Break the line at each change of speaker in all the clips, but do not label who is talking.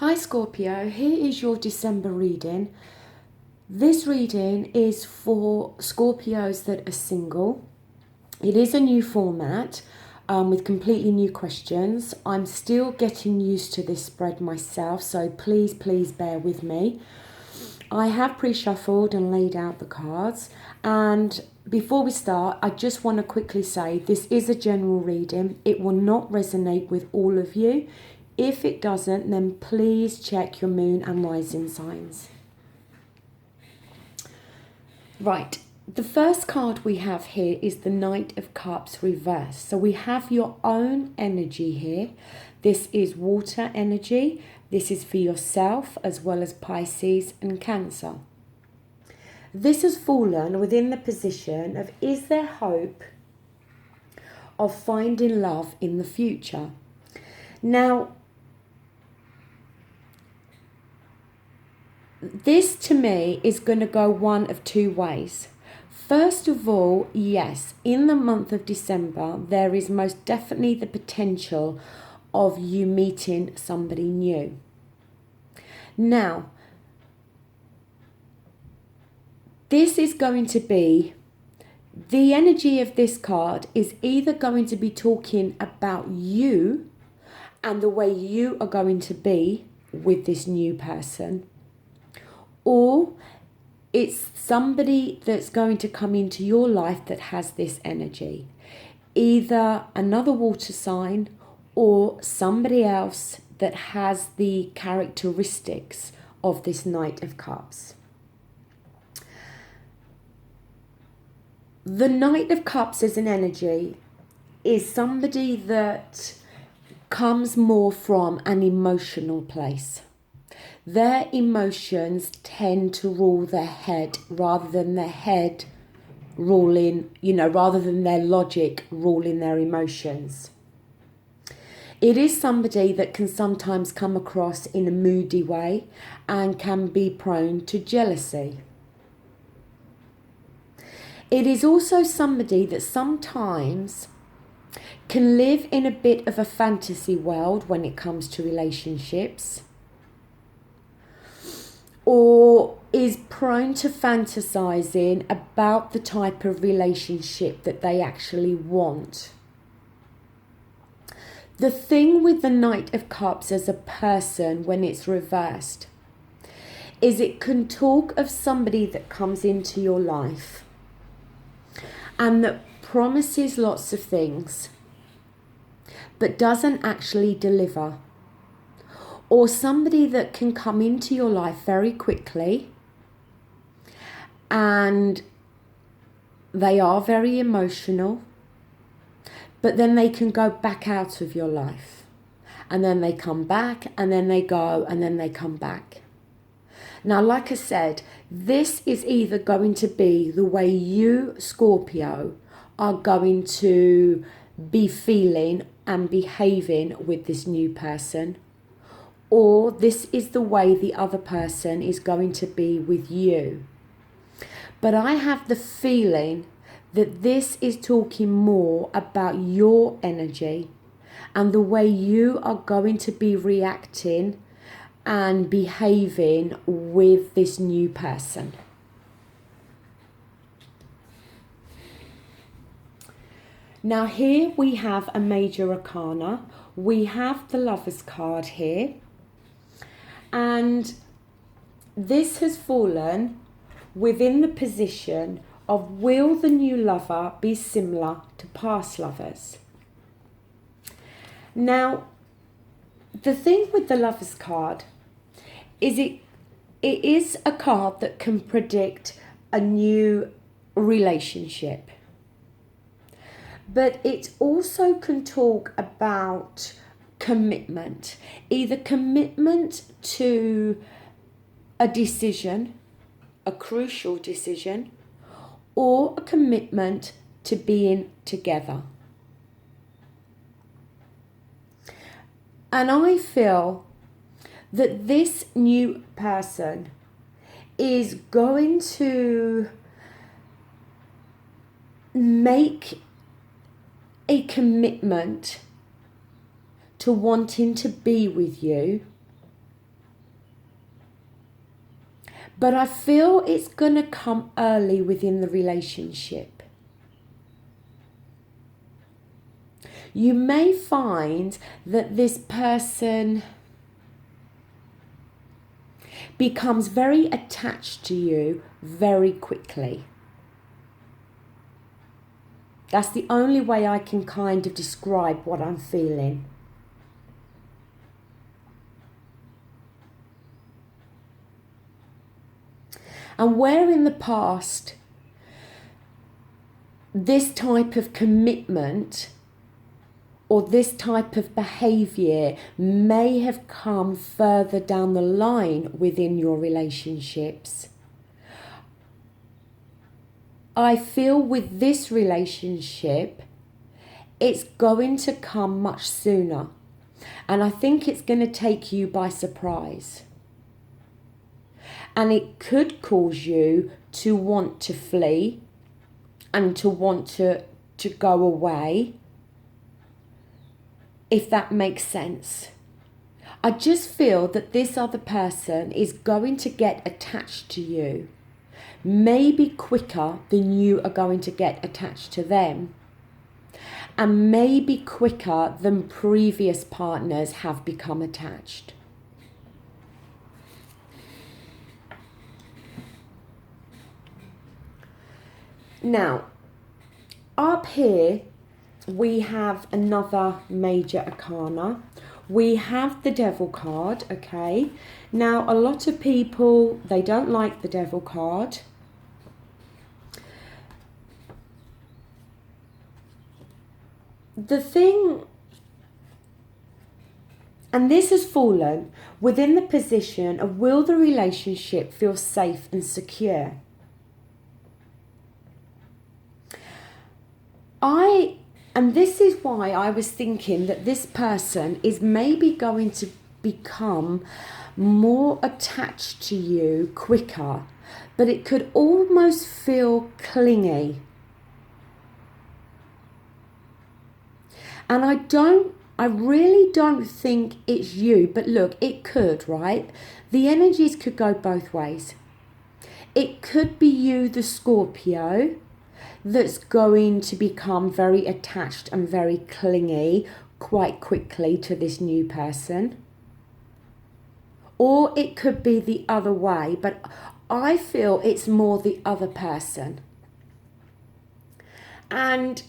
Hi Scorpio, here is your December reading. This reading is for Scorpios that are single. It is a new format with completely new questions. I'm still getting used to this spread myself, so please bear with me. I have pre-shuffled and laid out the cards, and before we start, I just want to quickly say this is a general reading. It will not resonate with all of you. If it doesn't, then please check your moon and rising signs. Right, the first card we have here is the Knight of Cups reversed. So we have your own energy here. This is water energy. This is for yourself as well as Pisces and Cancer. This has fallen within the position of, is there hope of finding love in the future? Now, this to me is going to go one of two ways. First of all, yes, in the month of December, there is most definitely the potential of you meeting somebody new. Now, this is going to be, the energy of this card is either going to be talking about you and the way you are going to be with this new person, or it's somebody that's going to come into your life that has this energy. Either another water sign or somebody else that has the characteristics of this Knight of Cups. The Knight of Cups as an energy is somebody that comes more from an emotional place. Their emotions tend to rule their head rather than their head ruling, rather than their logic ruling their emotions. It is somebody that can sometimes come across in a moody way and can be prone to jealousy. It is also somebody that sometimes can live in a bit of a fantasy world when it comes to relationships, or is prone to fantasizing about the type of relationship that they actually want. The thing with the Knight of Cups as a person when it's reversed is it can talk of somebody that comes into your life and that promises lots of things but doesn't actually deliver. Or somebody that can come into your life very quickly and they are very emotional, but then they can go back out of your life. And then they come back, and then they go, and then they come back. Now, like I said, this is either going to be the way you, Scorpio, are going to be feeling and behaving with this new person, or this is the way the other person is going to be with you. But I have the feeling that this is talking more about your energy and the way you are going to be reacting and behaving with this new person. Now here we have a major arcana. We have the Lover's card here. And this has fallen within the position of, will the new lover be similar to past lovers? Now, the thing with the Lover's card is it is a card that can predict a new relationship. But it also can talk about commitment, either commitment to a decision, a crucial decision, or a commitment to being together. And I feel that this new person is going to make a commitment to wanting to be with you But I feel it's going to come early within the relationship. You may find that this person becomes very attached to you very quickly. That's the only way I can kind of describe what I'm feeling. And where in the past this type of commitment or this type of behaviour may have come further down the line within your relationships, I feel with this relationship, it's going to come much sooner. And I think it's going to take you by surprise. And it could cause you to want to flee and to want to go away, if that makes sense. I just feel that this other person is going to get attached to you, maybe quicker than you are going to get attached to them, and maybe quicker than previous partners have become attached. Now, up here, we have another major arcana. We have the Devil card, okay? Now, a lot of people, they don't like the Devil card. The thing, and this has fallen within the position of, will the relationship feel safe and secure? And this is why I was thinking that this person is maybe going to become more attached to you quicker, but it could almost feel clingy. And I really don't think it's you, but look, it could, right? The energies could go both ways. It could be you, the Scorpio, that's going to become very attached and very clingy quite quickly to this new person. Or it could be the other way, but I feel it's more the other person. And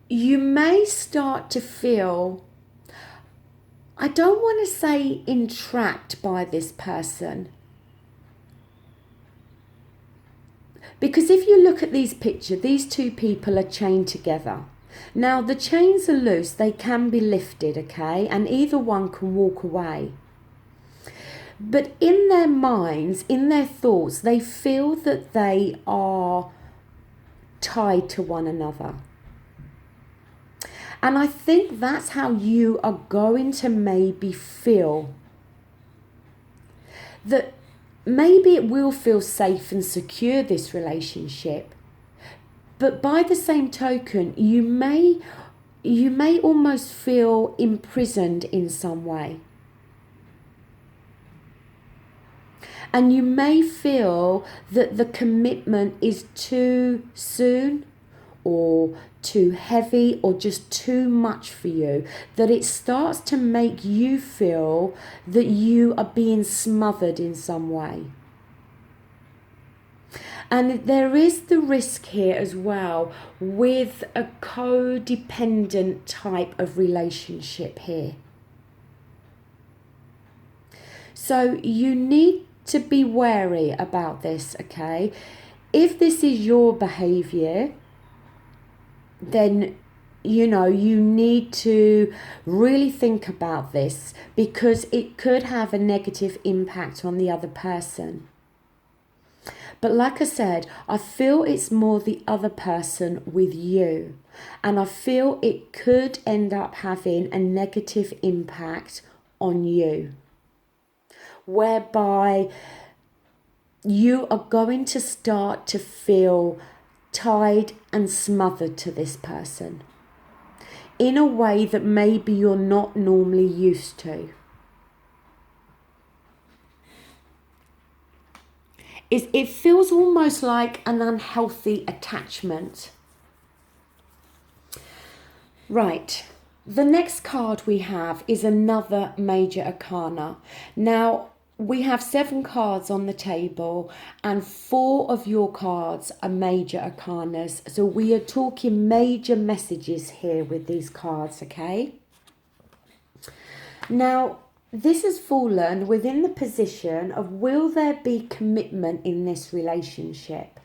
you may start to feel, I don't want to say entrapped by this person, because if you look at these pictures, these two people are chained together. Now, the chains are loose, they can be lifted, okay? And either one can walk away. But in their minds, in their thoughts, they feel that they are tied to one another. And I think that's how you are going to maybe feel. That maybe it will feel safe and secure, this relationship, but by the same token, you may almost feel imprisoned in some way. And you may feel that the commitment is too soon or too heavy or just too much for you, that it starts to make you feel that you are being smothered in some way. And there is the risk here as well with a codependent type of relationship here. So you need to be wary about this, okay? If this is your behaviour, then you need to really think about this, because it could have a negative impact on the other person. But like I said, I feel it's more the other person with you, and I feel it could end up having a negative impact on you, whereby you are going to start to feel tied and smothered to this person in a way that maybe you're not normally used to. is it feels almost like an unhealthy attachment. Right. The next card we have is another major arcana. Now, we have 7 cards on the table and 4 of your cards are major arcanas. So we are talking major messages here with these cards, okay? Now, this has fallen within the position of, will there be commitment in this relationship?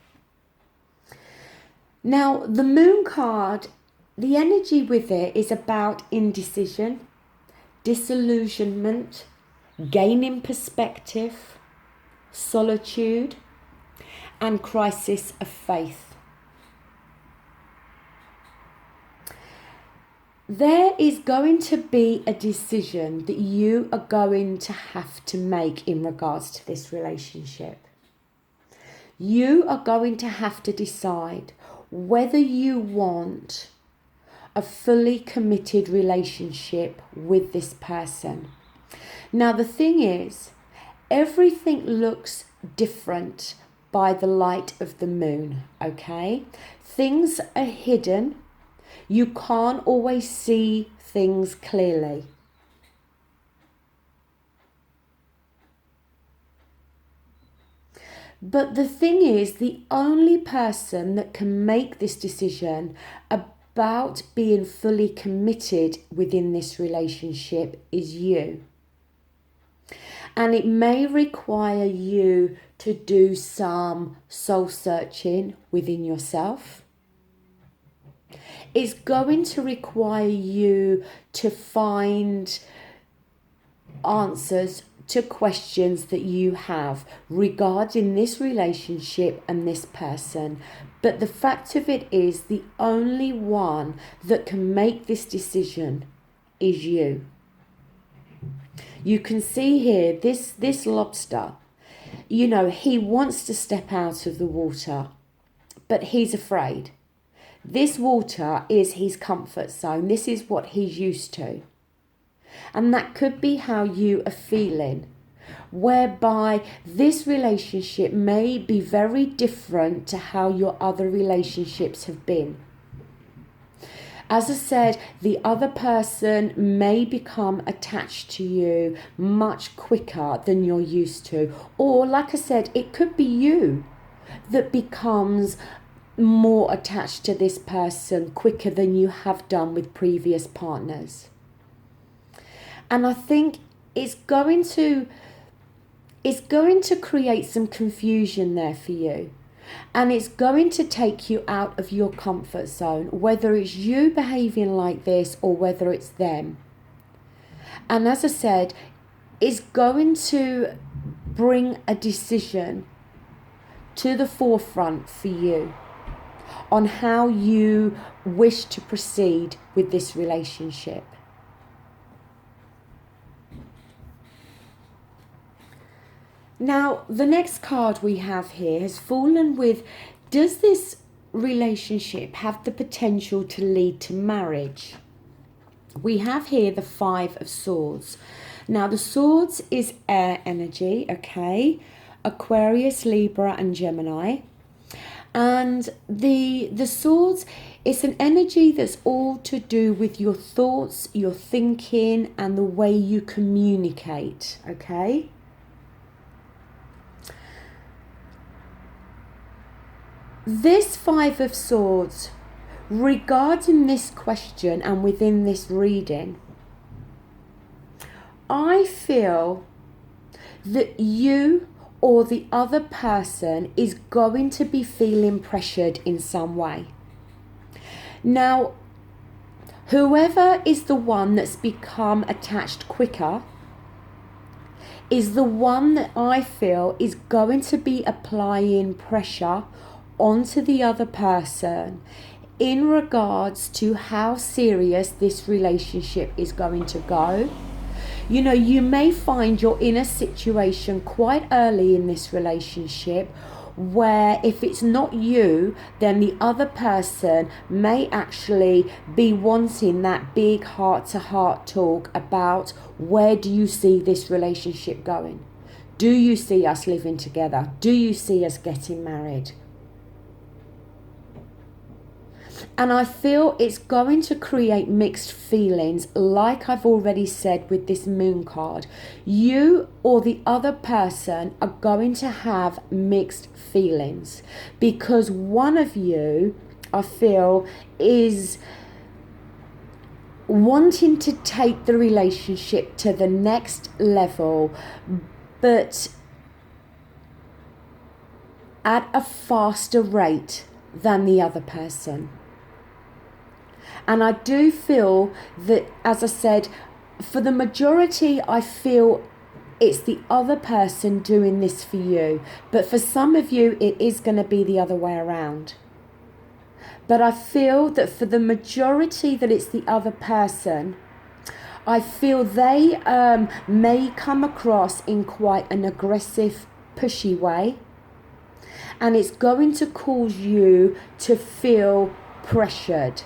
Now, the Moon card, the energy with it is about indecision, disillusionment, gaining perspective, solitude, and crisis of faith. There is going to be a decision that you are going to have to make in regards to this relationship. You are going to have to decide whether you want a fully committed relationship with this person. Now, the thing is, everything looks different by the light of the moon, okay? Things are hidden. You can't always see things clearly. But the thing is, the only person that can make this decision about being fully committed within this relationship is you. And it may require you to do some soul searching within yourself. It's going to require you to find answers to questions that you have regarding this relationship and this person. But the fact of it is, the only one that can make this decision is you. You can see here, this lobster, you know, he wants to step out of the water, but he's afraid. This water is his comfort zone. This is what he's used to. And that could be how you are feeling, whereby this relationship may be very different to how your other relationships have been. As I said, the other person may become attached to you much quicker than you're used to. Or, like I said, it could be you that becomes more attached to this person quicker than you have done with previous partners. And I think it's going to create some confusion there for you. And it's going to take you out of your comfort zone, whether it's you behaving like this or whether it's them. And as I said, it's going to bring a decision to the forefront for you on how you wish to proceed with this relationship. Now, the next card we have here has fallen with, does this relationship have the potential to lead to marriage? We have here the 5 of Swords. Now, the Swords is air energy, okay? Aquarius, Libra, and Gemini. And the Swords, it's an energy that's all to do with your thoughts, your thinking, and the way you communicate, okay? This 5 of Swords, regarding this question and within this reading, I feel that you or the other person is going to be feeling pressured in some way. Now, whoever is the one that's become attached quicker is the one that I feel is going to be applying pressure onto the other person in regards to how serious this relationship is going to go. You know, you may find you're in a situation quite early in this relationship where if it's not you, then the other person may actually be wanting that big heart-to-heart talk about, where do you see this relationship going? Do you see us living together? Do you see us getting married? And I feel it's going to create mixed feelings, like I've already said with this moon card. You or the other person are going to have mixed feelings because one of you, I feel, is wanting to take the relationship to the next level, but at a faster rate than the other person. And I do feel that, as I said, for the majority, I feel it's the other person doing this for you. But for some of you, it is going to be the other way around. But I feel that for the majority that it's the other person, I feel they may come across in quite an aggressive, pushy way. And it's going to cause you to feel pressured.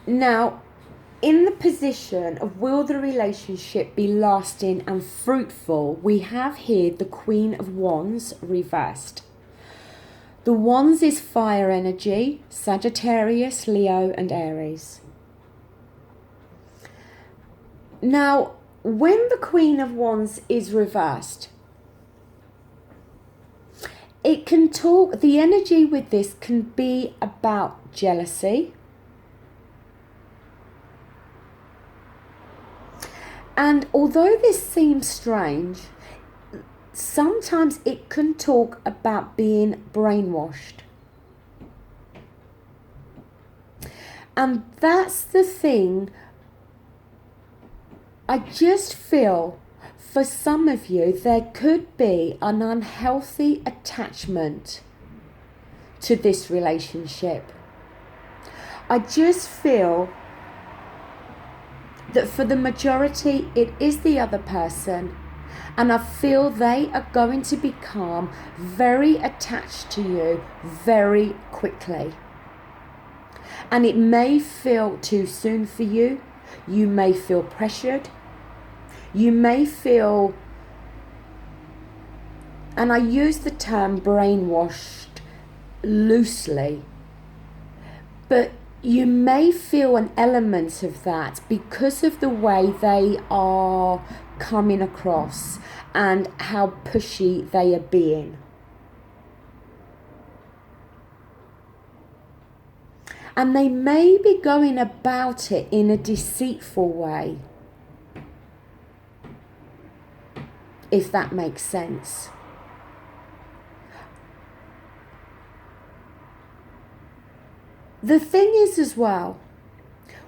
Now, in the position of will the relationship be lasting and fruitful, we have here the Queen of Wands reversed. The Wands is fire energy, Sagittarius, Leo and Aries. Now, when the Queen of Wands is reversed, it can talk, the energy with this can be about jealousy. And although this seems strange, sometimes it can talk about being brainwashed. And that's the thing. I just feel for some of you, there could be an unhealthy attachment to this relationship. I just feel that for the majority, it is the other person. And I feel they are going to become very attached to you very quickly. And it may feel too soon for you. You may feel pressured. You may feel, and I use the term brainwashed loosely, but you may feel an element of that because of the way they are coming across and how pushy they are being. And they may be going about it in a deceitful way, if that makes sense. The thing is as well,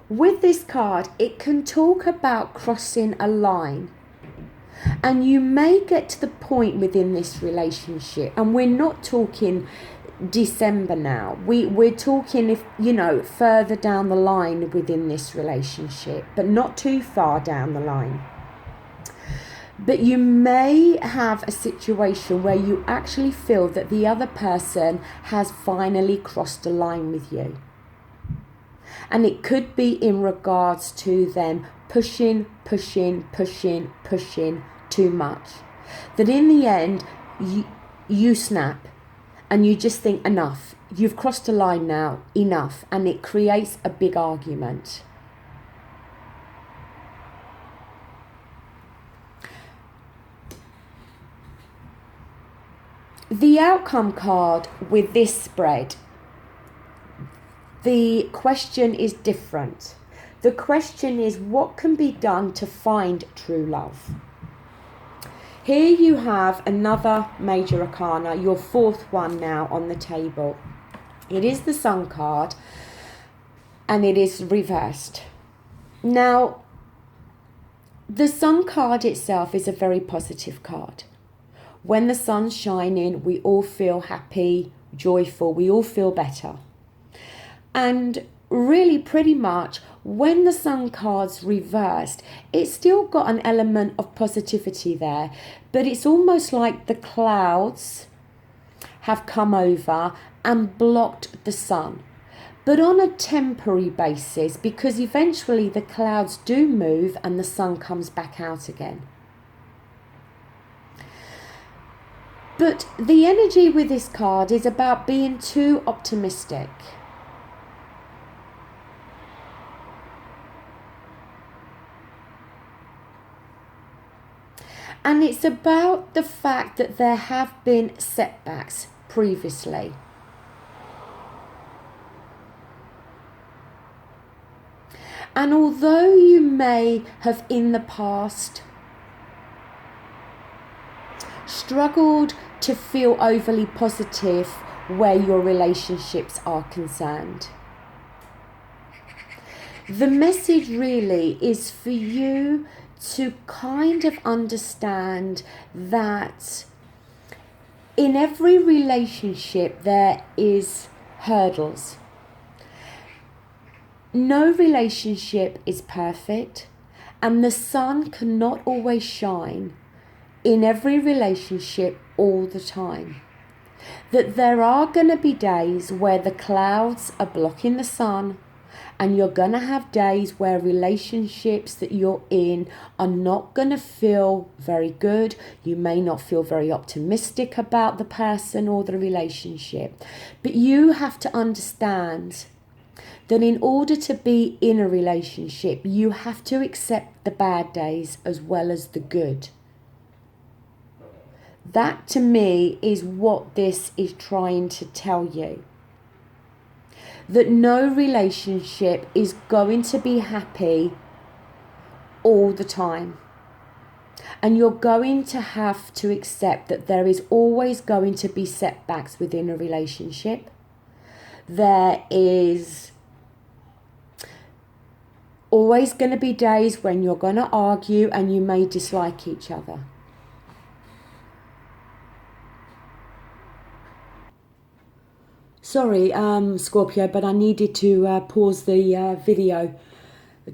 with this card, it can talk about crossing a line. And you may get to the point within this relationship, and we're not talking December now. We're talking, if you know, further down the line within this relationship, but not too far down the line. But you may have a situation where you actually feel that the other person has finally crossed a line with you. And it could be in regards to them pushing too much. That in the end, you snap and you just think, enough. You've crossed a line now, enough. And it creates a big argument. The outcome card with this spread, the question is different. The question is, what can be done to find true love? Here you have another major arcana, your fourth one now on the table. It is the Sun card and it is reversed. Now, the Sun card itself is a very positive card. When the sun's shining, we all feel happy, joyful, we all feel better. And really pretty much when the Sun card's reversed, it's still got an element of positivity there, but it's almost like the clouds have come over and blocked the sun. but on a temporary basis, because eventually the clouds do move and the sun comes back out again. But the energy with this card is about being too optimistic. And it's about the fact that there have been setbacks previously. And although you may have in the past struggled to feel overly positive where your relationships are concerned, the message really is for you to kind of understand that in every relationship there is hurdles. No relationship is perfect, and the sun cannot always shine in every relationship all the time. That there are going to be days where the clouds are blocking the sun, and you're going to have days where relationships that you're in are not going to feel very good. You may not feel very optimistic about the person or the relationship. But you have to understand that in order to be in a relationship, you have to accept the bad days as well as the good. That to me is what this is trying to tell you. That no relationship is going to be happy all the time. And you're going to have to accept that there is always going to be setbacks within a relationship. There is always going to be days when you're going to argue and you may dislike each other. Sorry, Scorpio, but I needed to pause the video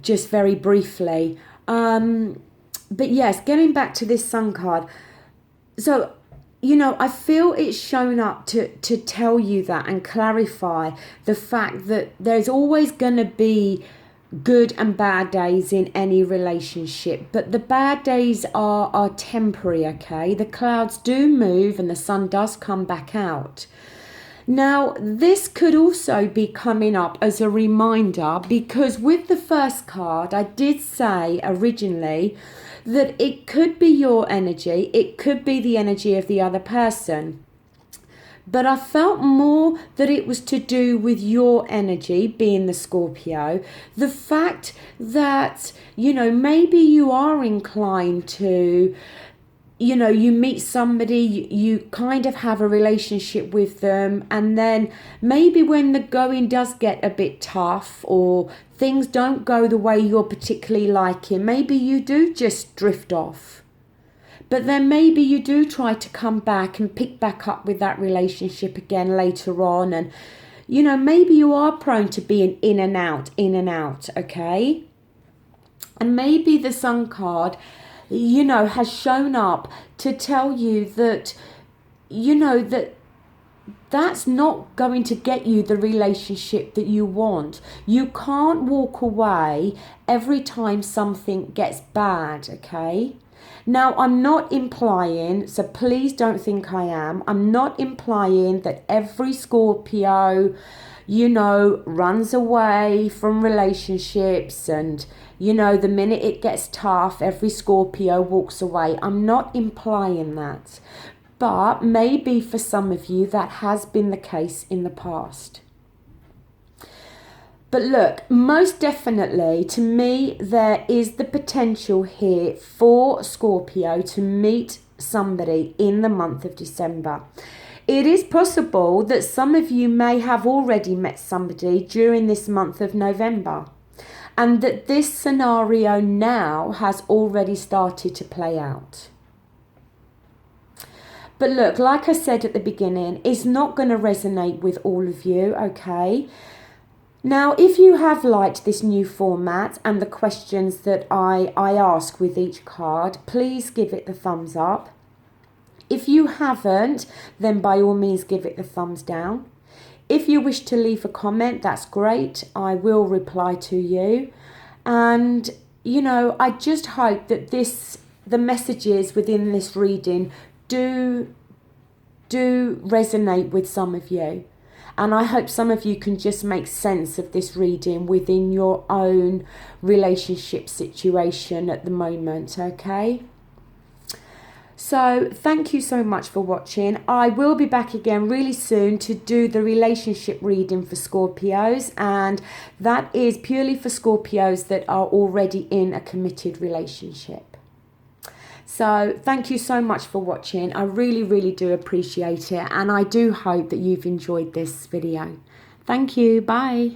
just very briefly. But yes, getting back to this sun card. So, you know, I feel it's shown up to tell you that and clarify the fact that there's always going to be good and bad days in any relationship, but the bad days are temporary, okay? The clouds do move and the sun does come back out. Now, this could also be coming up as a reminder, because with the first card, I did say originally that it could be your energy, it could be the energy of the other person. But I felt more that it was to do with your energy, being the Scorpio. The fact that, you know, maybe you are inclined to, you know, you meet somebody, you kind of have a relationship with them, and then maybe when the going does get a bit tough or things don't go the way you're particularly liking, maybe you do just drift off. But then maybe you do try to come back and pick back up with that relationship again later on. And, you know, maybe you are prone to being in and out, okay? And maybe the Sun card, you know, has shown up to tell you that, you know, that's not going to get you the relationship that you want. You can't walk away every time something gets bad, okay? Now, I'm not implying, so please don't think I am, I'm not implying that every Scorpio, you know, runs away from relationships and, you know, the minute it gets tough, every Scorpio walks away. I'm not implying that. But maybe for some of you that has been the case in the past. But look, most definitely, to me, there is the potential here for Scorpio to meet somebody in the month of December. It is possible that some of you may have already met somebody during this month of November, and that this scenario now has already started to play out. But look, like I said at the beginning, it's not going to resonate with all of you, okay? Now, if you have liked this new format and the questions that I ask with each card, please give it the thumbs up. If you haven't, then by all means give it the thumbs down. If you wish to leave a comment, that's great. I will reply to you. And, you know, I just hope that the messages within this reading do resonate with some of you. And I hope some of you can just make sense of this reading within your own relationship situation at the moment, okay? So thank you so much for watching. I will be back again really soon to do the relationship reading for Scorpios, and that is purely for Scorpios that are already in a committed relationship. So thank you so much for watching. I really, really do appreciate it, and I do hope that you've enjoyed this video. Thank you. Bye.